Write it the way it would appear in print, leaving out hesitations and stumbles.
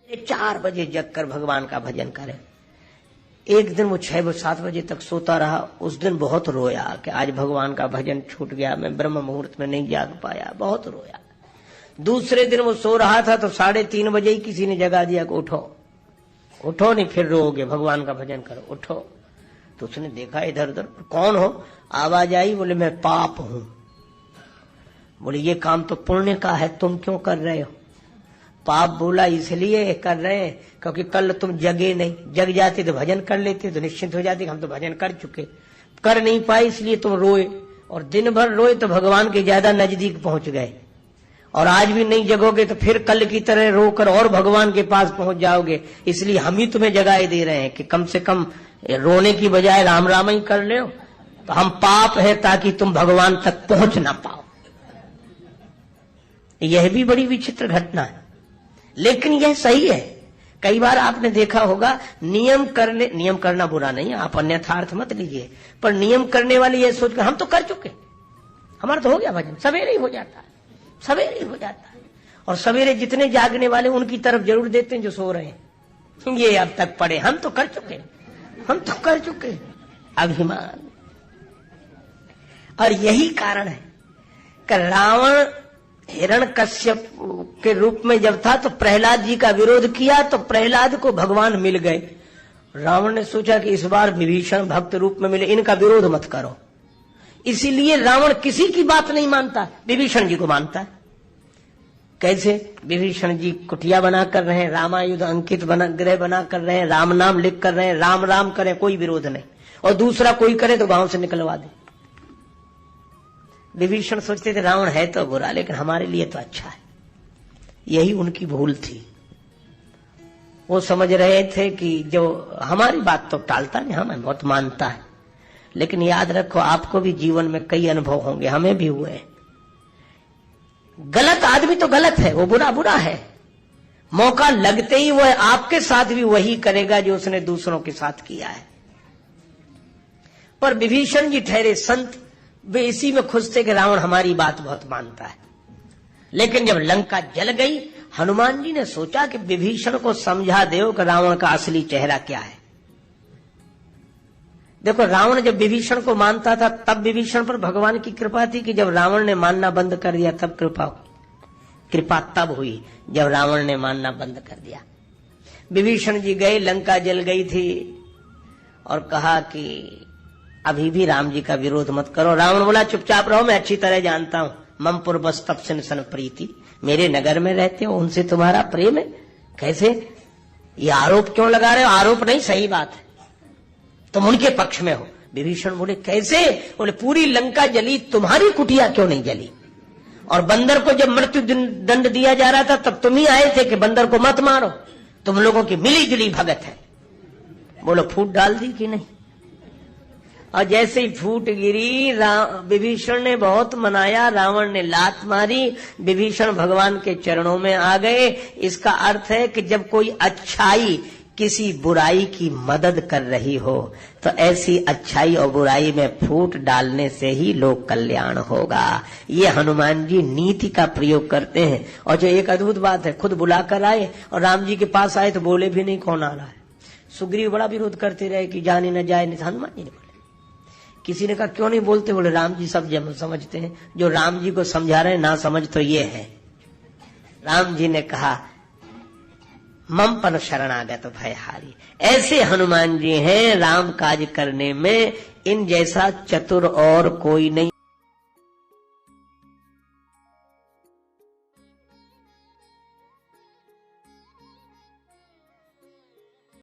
4 बजे जग कर भगवान का भजन करे। एक दिन वो 6-7 बजे तक सोता रहा। उस दिन बहुत रोया कि आज भगवान का भजन छूट गया, मैं ब्रह्म मुहूर्त में नहीं जाग पाया, बहुत रोया। दूसरे दिन वो सो रहा था तो 3:30 बजे ही किसी ने जगा दिया कि उठो उठो, नहीं फिर रोओगे, भगवान का भजन करो, उठो। तो उसने देखा इधर उधर, कौन हो? आवाज आई, बोले मैं पाप हूं। बोले ये काम तो पुण्य का है, तुम क्यों कर रहे हो? पाप बोला इसलिए कर रहे हैं क्योंकि कल तुम जगे नहीं, जग जाते तो भजन कर लेते तो निश्चिंत हो जाते, हम तो भजन कर चुके, कर नहीं पाए इसलिए तुम रोए, और दिन भर रोए तो भगवान के ज्यादा नजदीक पहुंच गए। और आज भी नहीं जगोगे तो फिर कल की तरह रोकर और भगवान के पास पहुंच जाओगे, इसलिए हम ही तुम्हें जगाए दे रहे हैं कि कम से कम रोने की बजाय राम राम ही कर ले। तो हम पाप है ताकि तुम भगवान तक पहुंच ना पाओ। यह भी बड़ी विचित्र घटना है, लेकिन यह सही है। कई बार आपने देखा होगा नियम करना बुरा नहीं है, आप अन्यथार्थ मत लीजिए, पर नियम करने वाले ये सोचकर हम तो कर चुके, हमारा तो हो गया भजन, सवेरे ही हो जाता है, सवेरे ही हो जाता है। और सवेरे जितने जागने वाले उनकी तरफ जरूर देते हैं जो सो रहे हैं, ये अब तक पढ़े, हम तो कर चुके, हम तो कर चुके। अभिमान। और यही कारण है कि रावण हिरण्यकश्यप के रूप में जब था तो प्रहलाद जी का विरोध किया, तो प्रहलाद को भगवान मिल गए। रावण ने सोचा कि इस बार विभीषण भक्त रूप में मिले, इनका विरोध मत करो। इसीलिए रावण किसी की बात नहीं मानता, विभीषण जी को मानता है। कैसे? विभीषण जी कुटिया बना कर रहे हैं, रामायुध अंकित ग्रह बना कर रहे हैं, राम नाम लिख कर रहे हैं, राम राम करें, कोई विरोध नहीं, और दूसरा कोई करे तो गांव से निकलवा दे। विभीषण सोचते थे रावण है तो बुरा, लेकिन हमारे लिए तो अच्छा है। यही उनकी भूल थी। वो समझ रहे थे कि जो हमारी बात तो टालता नहीं, हमें बहुत मानता है। लेकिन याद रखो, आपको भी जीवन में कई अनुभव होंगे, हमें भी हुए। गलत आदमी तो गलत है, वो बुरा बुरा है, मौका लगते ही वो आपके साथ भी वही करेगा जो उसने दूसरों के साथ किया है। पर विभीषण जी ठहरे संत, वे इसी में खुश थे कि रावण हमारी बात बहुत मानता है। लेकिन जब लंका जल गई, हनुमान जी ने सोचा कि विभीषण को समझा दो कि रावण का असली चेहरा क्या है। देखो, रावण जब विभीषण को मानता था तब विभीषण पर भगवान की कृपा थी कि जब रावण ने मानना बंद कर दिया तब कृपा तब हुई जब रावण ने मानना बंद कर दिया। विभीषण जी गए, लंका जल गई थी, और कहा कि अभी भी राम जी का विरोध मत करो। रावण बोला चुपचाप रहो, मैं अच्छी तरह जानता हूं, मम पूर्वस तपसिन सन प्रीति, मेरे नगर में रहते हो, उनसे तुम्हारा प्रेम है। कैसे ये आरोप क्यों लगा रहे हो? आरोप नहीं, सही बात है, तुम उनके पक्ष में हो। विभीषण बोले कैसे? बोले पूरी लंका जली, तुम्हारी कुटिया क्यों नहीं जली? और बंदर को जब मृत्यु दंड दिया जा रहा था तब तुम ही आए थे कि बंदर को मत मारो, तुम लोगों की मिली जुली भगत है। बोलो फूट डाल दी कि नहीं? और जैसे ही फूट गिरी, विभीषण ने बहुत मनाया, रावण ने लात मारी, विभीषण भगवान के चरणों में आ गए। इसका अर्थ है कि जब कोई अच्छाई किसी बुराई की मदद कर रही हो तो ऐसी अच्छाई और बुराई में फूट डालने से ही लोक कल्याण होगा। ये हनुमान जी नीति का प्रयोग करते हैं। और जो एक अद्भुत बात है, खुद बुलाकर आए और राम जी के पास आए तो बोले भी नहीं कौन आ रहा है। सुग्रीव बड़ा विरोध करते रहे कि जाने न जाए, नहीं, हनुमान जी ने बोले। किसी ने कहा क्यों नहीं बोलते? बोले राम जी सब समझते हैं, जो राम जी को समझा रहे हैं ना समझ तो ये है। राम जी ने कहा मम पन शरणागत भयहारी। ऐसे हनुमान जी हैं राम काज करने में, इन जैसा चतुर और कोई नहीं।